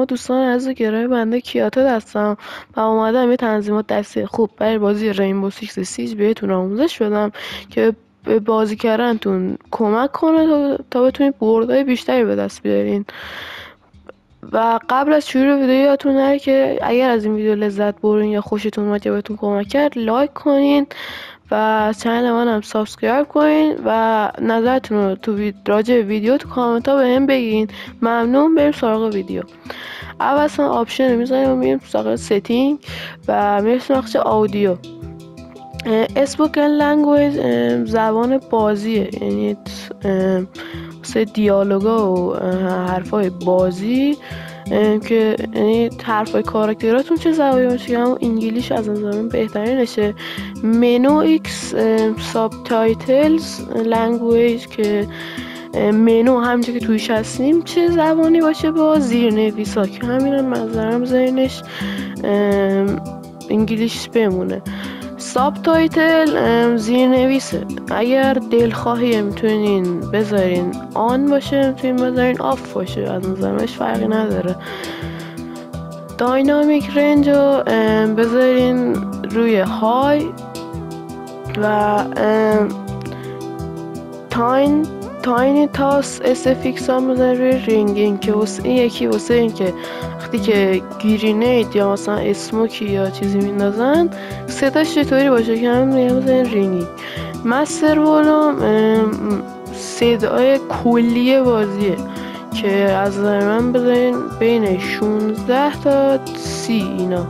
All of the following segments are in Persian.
دوستان از گرای بنده کیاتا هستم و اومدم یه تنظیمات دستی خوب برای بازی رینبو سیکس سیج بهتون آموزش بدم که به بازی کردنتون کمک کنه تا بتونید بردهای بیشتری به دست بیارین. و قبل از شروع ویدیو یادتون نره که اگر از این ویدیو لذت بردین یا خوشتون اومد یا بهتون کمک کرد لایک کنین و چنل منم سابسکرایب کنین و نظرتون رو راجع به ویدیو تو کامنت ها بهم بگین. ممنون. بریم سراغ ویدیو. اول اصلا آپشن رو میزنیم و میریم سراغ ستینگ و میریم سراغ آودیو. اسپوکن لنگویج زبان بازیه، یعنی مثل دیالوگا و حرفای بازی که یعنی حرفای کاراکتراتون چه زبانی باشه، همون انگلیش از نظر من بهترینشه. منو ایکس ساب تایتلز لنگویج که منو همونجا که تویش هستیم چه زبانی باشه با زیرنویسا که همینم نظرم زیرنش انگلیش بمونه. ساب تایتل زیرنویسه، اگر دلخواهی میتونین بذارین آن باشه، میتونین بذارین آف باشه، از نظرش فرقی نداره. داینامیک رنج رو بذارین روی های و تاینی تاس اسفیکس هم بذارین روی رینگینگ که واسه این که وقتی که گرینیت یا مثلا اسموکی یا چیزی میندازن صداش چطوری باشه که هم میگم بذارین رینگینگ. مستر ولوم صدای کلی بازیه که از نظر من بذارین بین 16 تا 30 اینا.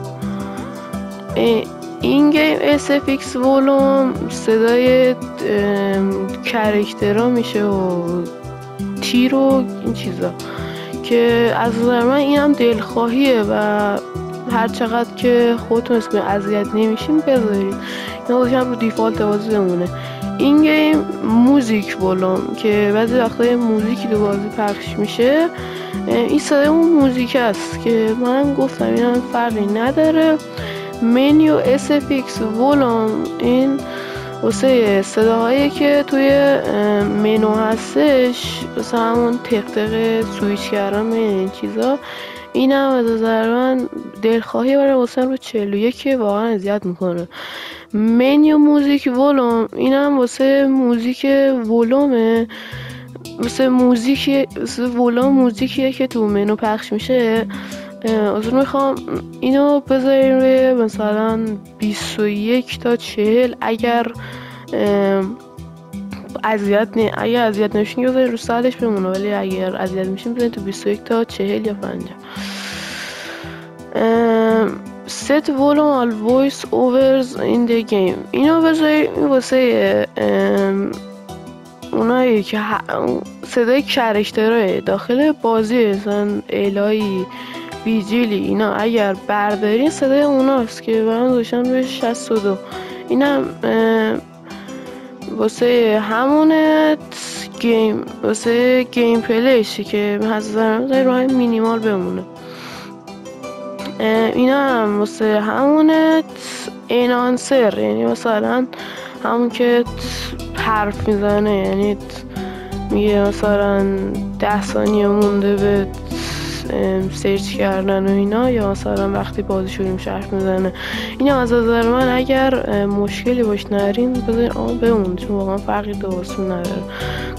این گیم SFX ولوم صدای کرکترها میشه و تیر و این چیزا که از نظر من این هم دلخواهیه و هر چقدر که خودتون اسم اذیت نمیشین بذارید، اینا هم رو دیفالت بازی بمونه. این گیم موزیک ولوم که بعضی وقتا موزیکی تو بازی پخش میشه، این صدای اون موزیک است که من گفتم این هم فرقی نداره. منیو SFX ولوم این واسه صداهایی که توی منو هستش، واسه همون تق سویچ کردن این چیزا. این هم از نظر من دلخواهی برای واسه رو 41 که واقعا اذیت میکنه. منیو موزیک ولوم این هم واسه موزیک ولومه، واسه موزیکیه که تو منو پخش میشه. از میخوام اینو بذاریم روی مثلا 21 تا 40 اگر اذیت نمیشین که بذاریم رو سالش بمونه، ولی اگر اذیت میشین بذاریم تو 21 تا 40 یا 50. set volume all voice overs in the game اینو بذاریم واسه اونایی که صدای کرکترهای داخل بازی مثلا الهی ویجیلی اینا اگر بردارین صدای اوناست که من داشتم روی 62. اینم واسه همونه واسه گیم پلیشی که حضرت روی مینیمال بمونه. اینا هم واسه همونه انانسر، یعنی مثلا همون که حرف میزنه، یعنی میگه مثلا 10 ثانیه مونده به سرچ کردن و اینا، یا مثلا وقتی بازی شروع میشه حرف میزنه. اینا از نظر من اگر مشکلی باش نرین بذارین بمونه، چون واقعا فرقی درست نداره.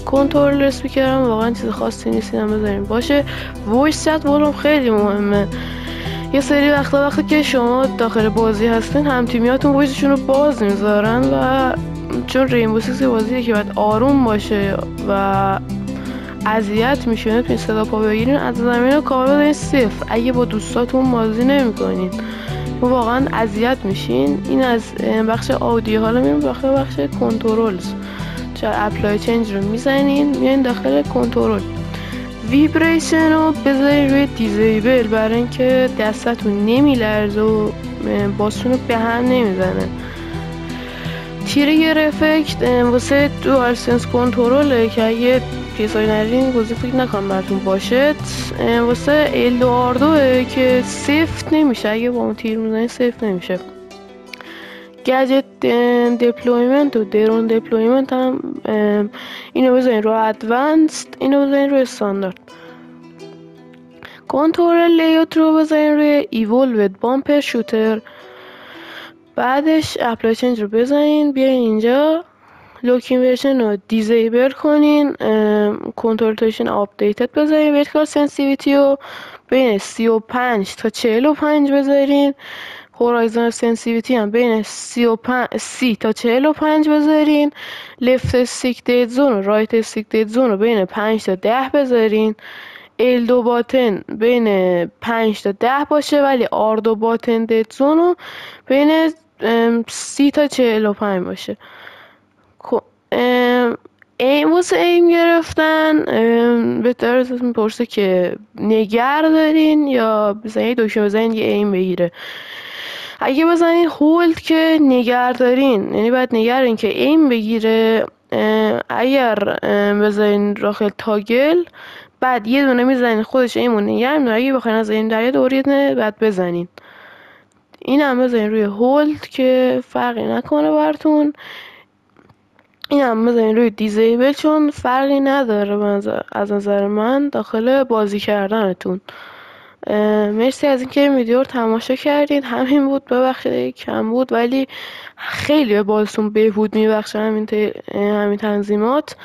کنترل اسپیکر هم واقعا چیز خاصی نیست، اینم بذارین باشه. وایس چت ولوم خیلی مهمه. یه سری وقتی که شما داخل بازی هستین هم تیمیاتون وایسشون رو باز میذارن و چون رینبو سیکس بازیه که باید آروم باشه و اذیت میشه تو صدا پا بگیرین، از زمین رو کامل بذارین صفر. اگه با دوستاتون بازی نمیکنین واقعا اذیت میشین. این از بخش آودیو. حالا میریم داخل بخش کنترلز، چه اپلای چنج رو میزنین میاین داخل کنترل. ویبریشن رو بذارین روی دیزیبل برای اینکه دستتون نمیلرزه و باسون رو به هم نمیزنه. تریگر افکت واسه دوال سنس کنترله که اگه پیسای نرین گذی فکر نکنم براتون باشه. واسه الدواردوه که سیفت نمیشه، اگه با اون تیر میزنی سیفت نمیشه. گجت دپلویمنت و درون دپلویمنت هم اینو بذارین رو ادوانسد، اینو بذارین رو استاندارد. کنترل لیوت رو بزنین روی ایولوید بامپر شوتر، بعدش اپلای چنج رو بزنین، بیاین اینجا لوکین ورژن رو دیزیبل کنین، کنترل تایشن آپدیتد بذارین، ورتیکال سنسیویتی رو بین 35 تا 45 بذارین، هورایزونال سنسیویتی هم بین 30 تا 45 بذارین، لفت استیک دید زون و رایت استیک دید زون رو بین 5 تا 10 بذارین، L2 باتن بین 5 تا 10 باشه، ولی R2 باتن دید زون رو بین 30 تا 45 باشه. واسه ایم گرفتن بهتر ازت میپرسه که نگر دارین یا بزنید دکمه بزنید یه ایم بگیره. اگه بزنید هولد که نگر دارین، یعنی باید نگرین که ایم بگیره. اگر بزنید داخل تاگل، بعد یه دونه میزنین خودش ایمون نگر میدونه. اگه بخواین از این در یه دوری بعد بزنین. این هم بزنین روی هولد که فرقی نکنه براتون. این هم بزنین روی دیزیبل چون فرقی نداره از نظر من داخل بازی کردنتون. مرسی از اینکه این ویدیو رو تماشا کردید. همین بود، ببخشید کم بود ولی خیلی به بازیتون بهبود میبخشه همین تنظیمات.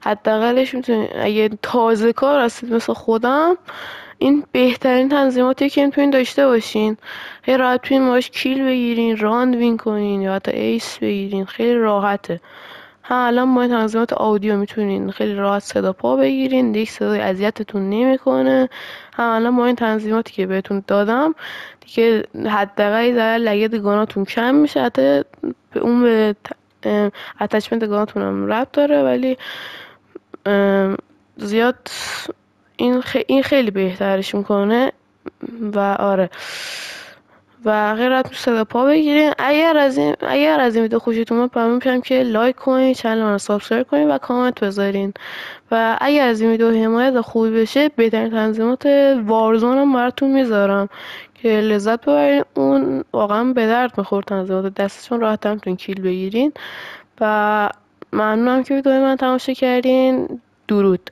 حداقلش میتونید اگه تازه کار هستید مثل خودم، این بهترین تنظیماتی که میتونید داشته باشین. خیلی راحت میتونید باهاش کیل بگیرین، راند وین کنین یا حتی ایس بگیرین، خیلی راحته. الان با این تنظیمات آودیو میتونین خیلی راحت صدا پا بگیرین، دیگه صدای اذیتتون نمیکنه. الان با این تنظیماتی که بهتون دادم دیگه حداقل در لگد گاناتون کم میشه. حتی به اتچمنت گاناتون هم ربط داره ولی زیاد این خیلی بهترش میکنه و آره و غیر از صدا پا بگیرین. اگر از این ویدیو خوشتون اومد ممنون میشم که لایک کنین، چنل رو سابسکرایب کنین و کامنت بذارین. و اگر از این ویدیو حمایت خوبی بشه، بهترین تنظیمات وارزون هم براتون میذارم که لذت ببرین. اون واقعا به درد میخورد، تنظیمات دستشون راحت هم کیل بگیرین. و ممنونم که ویدیو من تماشا کردین. درود.